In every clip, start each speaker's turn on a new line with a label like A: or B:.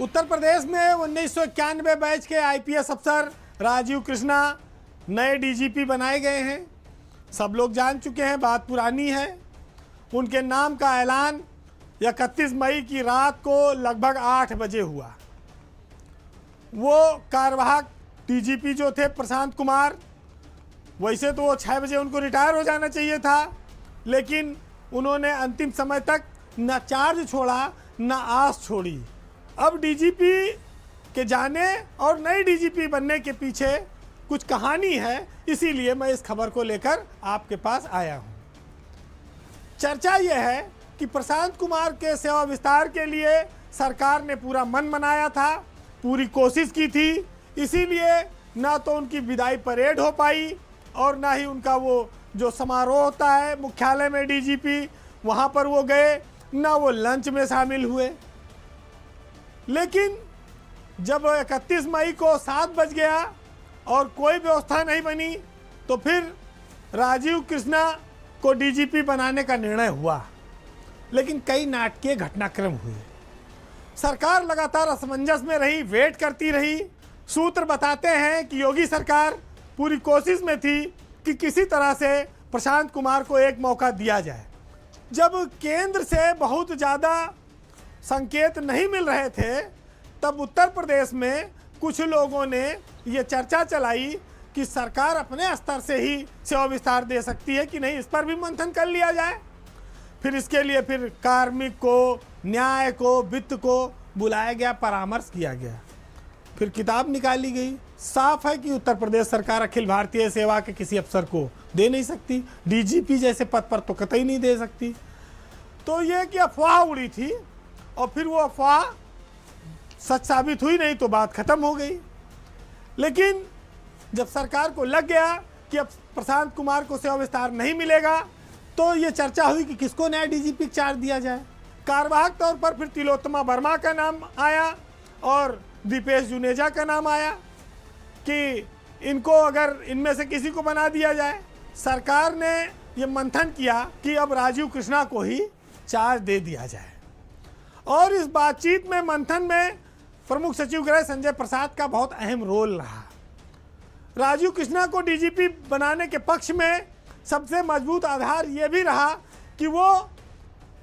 A: उत्तर प्रदेश में 1991 बैच के आईपीएस अफसर राजीव कृष्णा नए डीजीपी बनाए गए हैं। सब लोग जान चुके हैं, बात पुरानी है। उनके नाम का ऐलान 31 मई की रात को लगभग 8 बजे हुआ। वो कार्यवाहक डीजीपी जो थे प्रशांत कुमार, वैसे तो वो 6 बजे उनको रिटायर हो जाना चाहिए था, लेकिन उन्होंने अंतिम समय तक न चार्ज छोड़ा न आस छोड़ी। अब डीजीपी के जाने और नई डीजीपी बनने के पीछे कुछ कहानी है, इसीलिए मैं इस खबर को लेकर आपके पास आया हूँ। चर्चा यह है कि प्रशांत कुमार के सेवा विस्तार के लिए सरकार ने पूरा मन बनाया था, पूरी कोशिश की थी, इसीलिए ना तो उनकी विदाई परेड हो पाई और ना ही उनका वो जो समारोह होता है मुख्यालय में डीजीपी, वहाँ पर वो गए, ना वो लंच में शामिल हुए। लेकिन जब 31 मई को 7 बज गया और कोई व्यवस्था नहीं बनी, तो फिर राजीव कृष्णा को डीजीपी बनाने का निर्णय हुआ। लेकिन कई नाटकीय घटनाक्रम हुए। सरकार लगातार असमंजस में रही, वेट करती रही। सूत्र बताते हैं कि योगी सरकार पूरी कोशिश में थी कि किसी तरह से प्रशांत कुमार को एक मौका दिया जाए। जब केंद्र से बहुत ज़्यादा संकेत नहीं मिल रहे थे, तब उत्तर प्रदेश में कुछ लोगों ने ये चर्चा चलाई कि सरकार अपने स्तर से ही सेवा विस्तार दे सकती है कि नहीं, इस पर भी मंथन कर लिया जाए। फिर इसके लिए फिर कार्मिक को, न्याय को, वित्त को बुलाया गया, परामर्श किया गया, फिर किताब निकाली गई। साफ है कि उत्तर प्रदेश सरकार अखिल भारतीय सेवा के किसी अफसर को दे नहीं सकती, डीजीपी जैसे पद पर तो कतई नहीं दे सकती। तो ये कि अफवाह उड़ी थी और फिर वो अफवाह सच साबित हुई नहीं तो बात खत्म हो गई। लेकिन जब सरकार को लग गया कि अब प्रशांत कुमार को सेवा विस्तार नहीं मिलेगा, तो ये चर्चा हुई कि किसको नया डीजीपी चार्ज दिया जाए। कार्यवाहक तौर पर फिर तिलोत्तमा वर्मा का नाम आया और दीपेश जुनेजा का नाम आया कि इनको अगर इनमें से किसी को बना दिया जाए। सरकार ने ये मंथन किया कि अब राजीव कृष्णा को ही चार्ज दे दिया जाए। और इस बातचीत में, मंथन में प्रमुख सचिव गृह संजय प्रसाद का बहुत अहम रोल रहा। राजीव कृष्णा को डीजीपी बनाने के पक्ष में सबसे मजबूत आधार ये भी रहा कि वो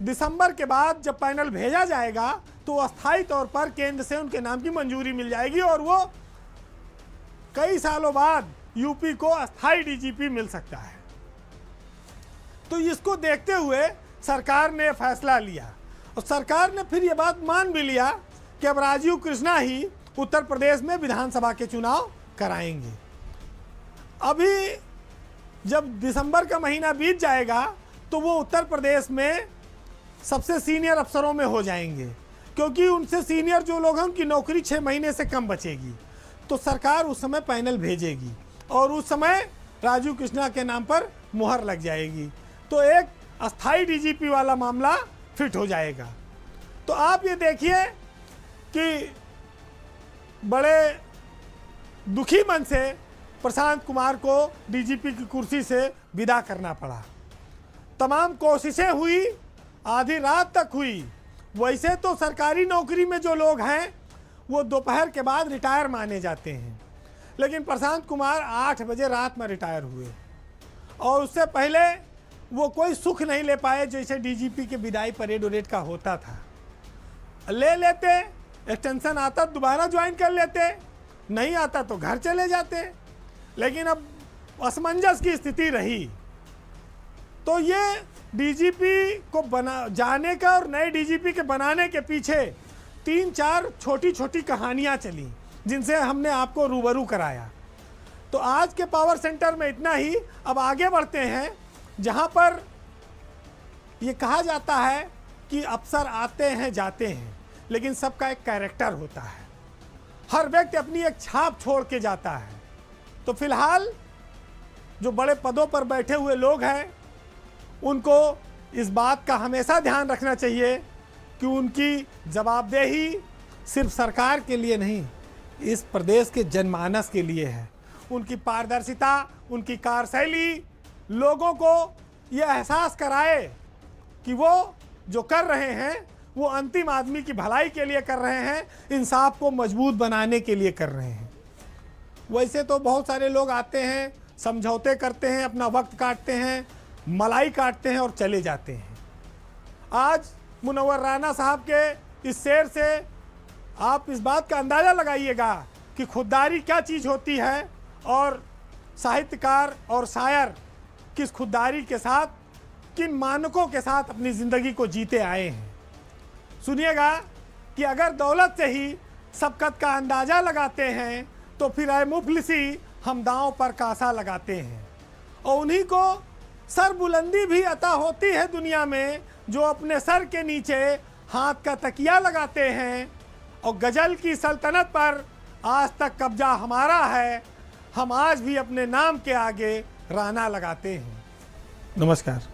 A: दिसंबर के बाद जब पैनल भेजा जाएगा तो अस्थायी तौर पर केंद्र से उनके नाम की मंजूरी मिल जाएगी और वो कई सालों बाद यूपी को अस्थायी डीजीपी मिल सकता है। तो इसको देखते हुए सरकार ने फैसला लिया और सरकार ने फिर ये बात मान भी लिया कि अब राजीव कृष्णा ही उत्तर प्रदेश में विधानसभा के चुनाव कराएंगे। अभी जब दिसंबर का महीना बीत जाएगा तो वो उत्तर प्रदेश में सबसे सीनियर अफसरों में हो जाएंगे, क्योंकि उनसे सीनियर जो लोग हैं उनकी नौकरी 6 महीने से कम बचेगी। तो सरकार उस समय पैनल भेजेगी और उस समय राजीव कृष्णा के नाम पर मुहर लग जाएगी, तो एक अस्थायी डीजीपी वाला मामला फिट हो जाएगा। तो आप ये देखिए कि बड़े दुखी मन से प्रशांत कुमार को डीजीपी की कुर्सी से विदा करना पड़ा। तमाम कोशिशें हुई, आधी रात तक हुई। वैसे तो सरकारी नौकरी में जो लोग हैं वो दोपहर के बाद रिटायर माने जाते हैं, लेकिन प्रशांत कुमार 8 बजे रात में रिटायर हुए और उससे पहले वो कोई सुख नहीं ले पाए जैसे डीजीपी के विदाई परेड उरेड का होता था। ले लेते, एक्सटेंशन आता दोबारा ज्वाइन कर लेते, नहीं आता तो घर चले जाते। लेकिन अब असमंजस की स्थिति रही, तो ये डीजीपी को जाने का और नए डीजीपी के बनाने के पीछे 3-4 छोटी छोटी कहानियां चली, जिनसे हमने आपको रूबरू कराया। तो आज के पावर सेंटर में इतना ही। अब आगे बढ़ते हैं, जहां पर ये कहा जाता है कि अफसर आते हैं जाते हैं, लेकिन सबका एक कैरेक्टर होता है। हर व्यक्ति अपनी एक छाप छोड़ के जाता है। तो फिलहाल जो बड़े पदों पर बैठे हुए लोग हैं, उनको इस बात का हमेशा ध्यान रखना चाहिए कि उनकी जवाबदेही सिर्फ सरकार के लिए नहीं, इस प्रदेश के जनमानस के लिए है। उनकी पारदर्शिता, उनकी कार्यशैली लोगों को ये एहसास कराए कि वो जो कर रहे हैं वो अंतिम आदमी की भलाई के लिए कर रहे हैं, इंसाफ को मजबूत बनाने के लिए कर रहे हैं। वैसे तो बहुत सारे लोग आते हैं, समझौते करते हैं, अपना वक्त काटते हैं, मलाई काटते हैं और चले जाते हैं। आज मुनव्वर राना साहब के इस शेर से आप इस बात का अंदाज़ा लगाइएगा कि खुददारी क्या चीज़ होती है और साहित्यकार और शायर किस खुददारी के साथ, किन मानकों के साथ अपनी ज़िंदगी को जीते आए हैं। सुनिएगा कि अगर दौलत से ही सबकत का अंदाज़ा लगाते हैं तो फिर ऐ मुफलिसी हम दांव पर कासा लगाते हैं। और उन्हीं को सर बुलंदी भी अता होती है दुनिया में जो अपने सर के नीचे हाथ का तकिया लगाते हैं। और गज़ल की सल्तनत पर आज तक कब्जा हमारा है, हम आज भी अपने नाम के आगे राना लगाते हैं। नमस्कार।